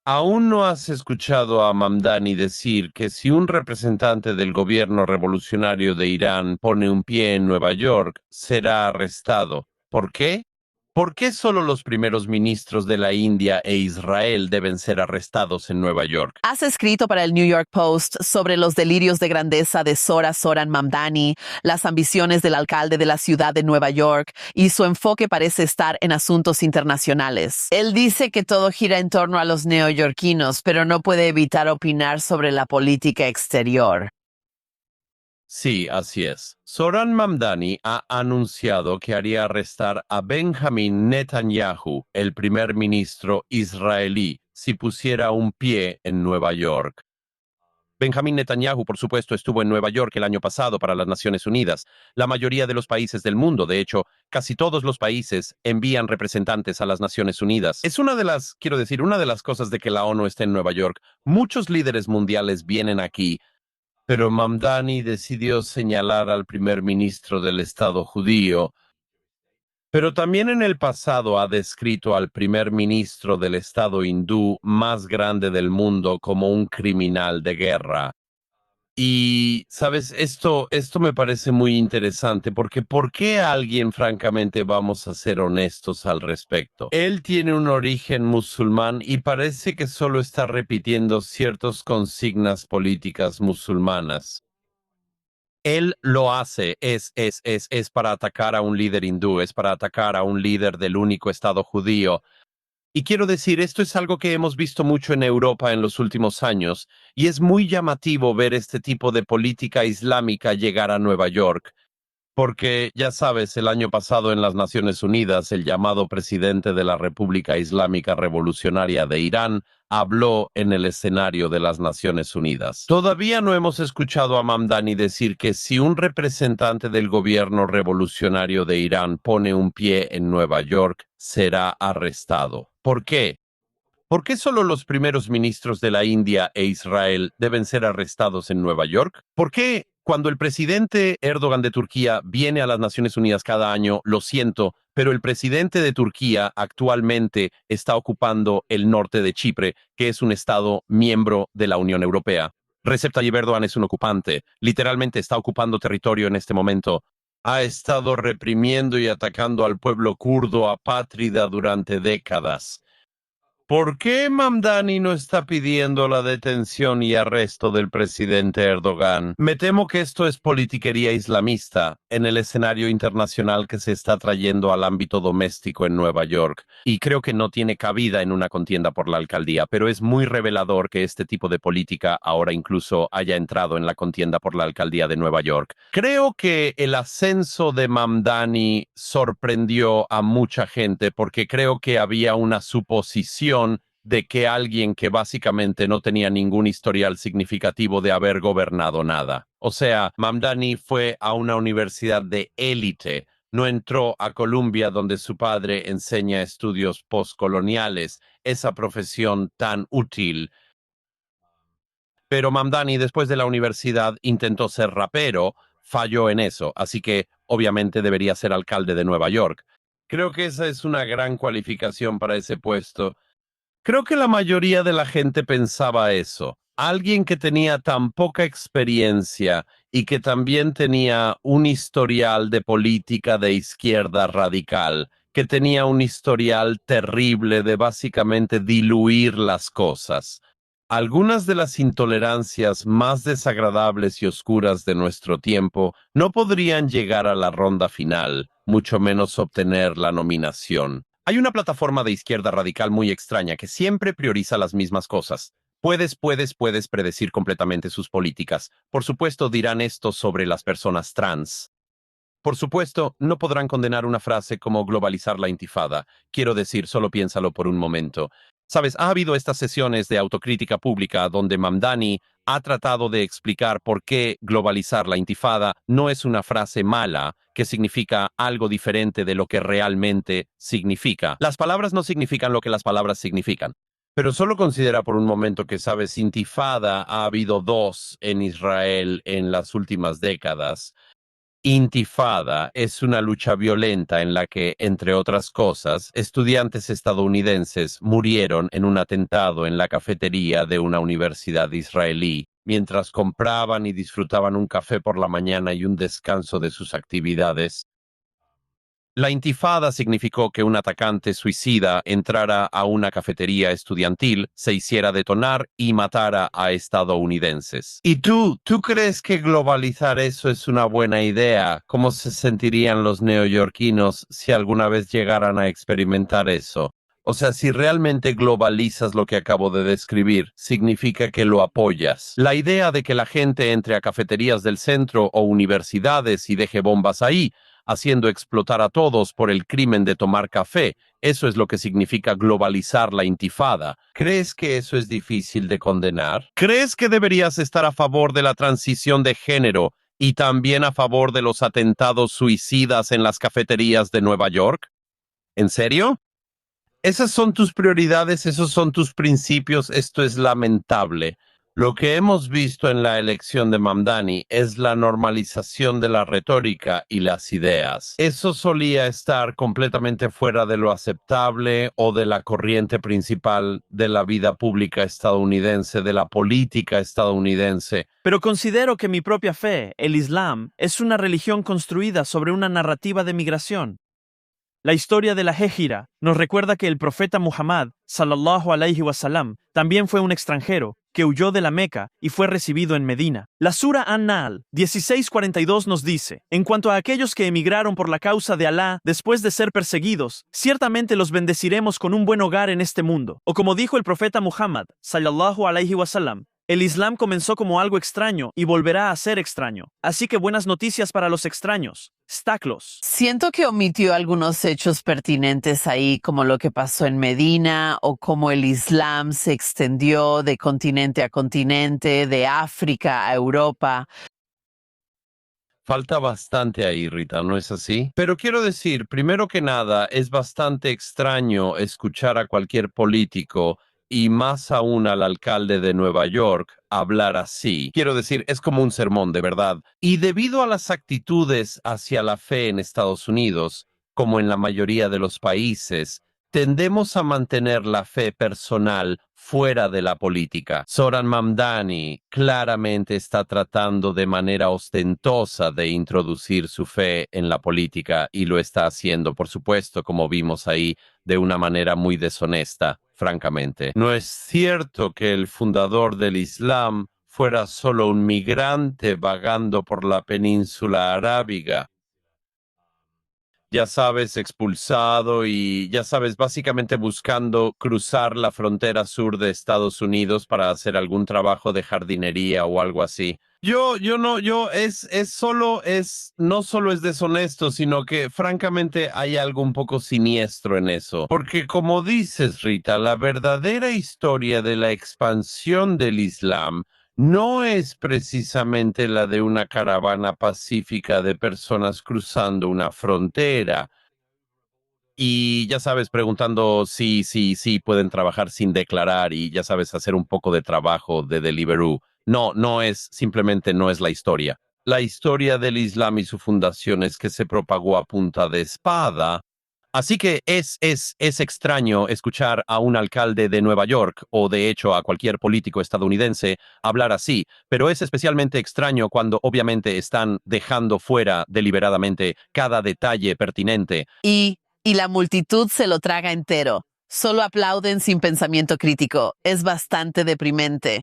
¿Aún no has escuchado a Mamdani decir que si un representante del gobierno revolucionario de Irán pone un pie en Nueva York, será arrestado? ¿Por qué? ¿Por qué solo los primeros ministros de la India e Israel deben ser arrestados en Nueva York? Has escrito para el New York Post sobre los delirios de grandeza de Zora Zoran Mamdani, las ambiciones del alcalde de la ciudad de Nueva York y su enfoque parece estar en asuntos internacionales. Él dice que todo gira en torno a los neoyorquinos, pero no puede evitar opinar sobre la política exterior. Sí, así es. Zoran Mamdani ha anunciado que haría arrestar a Benjamin Netanyahu, el primer ministro israelí, si pusiera un pie en Nueva York. Benjamin Netanyahu, por supuesto, estuvo en Nueva York el año pasado para las Naciones Unidas. La mayoría de los países del mundo, de hecho, casi todos los países envían representantes a las Naciones Unidas. Es una de las cosas de que la ONU esté en Nueva York. Muchos líderes mundiales vienen aquí, pero Mamdani decidió señalar al primer ministro del Estado judío, pero también en el pasado ha descrito al primer ministro del Estado hindú más grande del mundo como un criminal de guerra. Y, sabes, esto me parece muy interesante porque ¿por qué alguien, francamente, vamos a ser honestos al respecto? Él tiene un origen musulmán y parece que solo está repitiendo ciertas consignas políticas musulmanas. Él lo hace, es para atacar a un líder hindú, es para atacar a un líder del único estado judío. Y quiero decir, esto es algo que hemos visto mucho en Europa en los últimos años, y es muy llamativo ver este tipo de política islámica llegar a Nueva York. Porque, ya sabes, el año pasado en las Naciones Unidas, el llamado presidente de la República Islámica Revolucionaria de Irán habló en el escenario de las Naciones Unidas. Todavía no hemos escuchado a Mamdani decir que si un representante del gobierno revolucionario de Irán pone un pie en Nueva York, será arrestado. ¿Por qué? ¿Por qué solo los primeros ministros de la India e Israel deben ser arrestados en Nueva York? ¿Por qué cuando el presidente Erdogan de Turquía viene a las Naciones Unidas cada año, lo siento, pero el presidente de Turquía actualmente está ocupando el norte de Chipre, que es un estado miembro de la Unión Europea? Recep Tayyip Erdogan es un ocupante, literalmente está ocupando territorio en este momento. Ha estado reprimiendo y atacando al pueblo kurdo apátrida durante décadas. ¿Por qué Mamdani no está pidiendo la detención y arresto del presidente Erdogan? Me temo que esto es politiquería islamista en el escenario internacional que se está trayendo al ámbito doméstico en Nueva York, y creo que no tiene cabida en una contienda por la alcaldía, pero es muy revelador que este tipo de política ahora incluso haya entrado en la contienda por la alcaldía de Nueva York. Creo que el ascenso de Mamdani sorprendió a mucha gente porque creo que había una suposición de que alguien que básicamente no tenía ningún historial significativo de haber gobernado nada. O sea, Mamdani fue a una universidad de élite, no entró a Columbia donde su padre enseña estudios postcoloniales, esa profesión tan útil. Pero Mamdani, después de la universidad, intentó ser rapero, falló en eso, así que obviamente debería ser alcalde de Nueva York. Creo que esa es una gran cualificación para ese puesto. Creo que la mayoría de la gente pensaba eso. Alguien que tenía tan poca experiencia y que también tenía un historial de política de izquierda radical, que tenía un historial terrible de básicamente diluir las cosas. Algunas de las intolerancias más desagradables y oscuras de nuestro tiempo no podrían llegar a la ronda final, mucho menos obtener la nominación. Hay una plataforma de izquierda radical muy extraña que siempre prioriza las mismas cosas. Puedes predecir completamente sus políticas. Por supuesto, dirán esto sobre las personas trans. Por supuesto, no podrán condenar una frase como globalizar la intifada. Quiero decir, solo piénsalo por un momento. Sabes, ha habido estas sesiones de autocrítica pública donde Mamdani ha tratado de explicar por qué globalizar la intifada no es una frase mala que significa algo diferente de lo que realmente significa. Las palabras no significan lo que las palabras significan. Pero solo considera por un momento que, sabes, intifada ha habido dos en Israel en las últimas décadas. Intifada es una lucha violenta en la que, entre otras cosas, estudiantes estadounidenses murieron en un atentado en la cafetería de una universidad israelí mientras compraban y disfrutaban un café por la mañana y un descanso de sus actividades. La intifada significó que un atacante suicida entrara a una cafetería estudiantil, se hiciera detonar y matara a estadounidenses. ¿Y tú crees que globalizar eso es una buena idea? ¿Cómo se sentirían los neoyorquinos si alguna vez llegaran a experimentar eso? O sea, si realmente globalizas lo que acabo de describir, significa que lo apoyas. La idea de que la gente entre a cafeterías del centro o universidades y deje bombas ahí, haciendo explotar a todos por el crimen de tomar café. Eso es lo que significa globalizar la intifada. ¿Crees que eso es difícil de condenar? ¿Crees que deberías estar a favor de la transición de género y también a favor de los atentados suicidas en las cafeterías de Nueva York? ¿En serio? Esas son tus prioridades, esos son tus principios, esto es lamentable. Lo que hemos visto en la elección de Mamdani es la normalización de la retórica y las ideas. Eso solía estar completamente fuera de lo aceptable o de la corriente principal de la vida pública estadounidense, de la política estadounidense. Pero considero que mi propia fe, el Islam, es una religión construida sobre una narrativa de migración. La historia de la Hégira nos recuerda que el profeta Muhammad, sallallahu alaihi wasallam, también fue un extranjero que huyó de la Meca y fue recibido en Medina. La Sura An-Nahl 16:42 nos dice: en cuanto a aquellos que emigraron por la causa de Alá después de ser perseguidos, ciertamente los bendeciremos con un buen hogar en este mundo. O como dijo el profeta Muhammad, sallallahu alaihi wasallam, el Islam comenzó como algo extraño y volverá a ser extraño. Así que buenas noticias para los extraños. Staclos. Siento que omitió algunos hechos pertinentes ahí, como lo que pasó en Medina o cómo el Islam se extendió de continente a continente, de África a Europa. Falta bastante ahí, Rita, ¿no es así? Pero quiero decir, primero que nada, es bastante extraño escuchar a cualquier político y más aún al alcalde de Nueva York hablar así. Quiero decir, es como un sermón, de verdad. Y debido a las actitudes hacia la fe en Estados Unidos, como en la mayoría de los países, tendemos a mantener la fe personal fuera de la política. Zoran Mamdani claramente está tratando de manera ostentosa de introducir su fe en la política y lo está haciendo, por supuesto, como vimos ahí, de una manera muy deshonesta, francamente. No es cierto que el fundador del Islam fuera solo un migrante vagando por la península arábiga. Ya sabes, expulsado y ya sabes, básicamente buscando cruzar la frontera sur de Estados Unidos para hacer algún trabajo de jardinería o algo así. No solo es deshonesto, sino que francamente hay algo un poco siniestro en eso. Porque como dices, Rita, la verdadera historia de la expansión del Islam no es precisamente la de una caravana pacífica de personas cruzando una frontera. Y ya sabes, preguntando si pueden trabajar sin declarar y ya sabes, hacer un poco de trabajo de Deliveroo. Simplemente no es la historia. La historia del Islam y su fundación es que se propagó a punta de espada. Así que es extraño escuchar a un alcalde de Nueva York o de hecho a cualquier político estadounidense hablar así, pero es especialmente extraño cuando obviamente están dejando fuera deliberadamente cada detalle pertinente. Y la multitud se lo traga entero. Solo aplauden sin pensamiento crítico. Es bastante deprimente.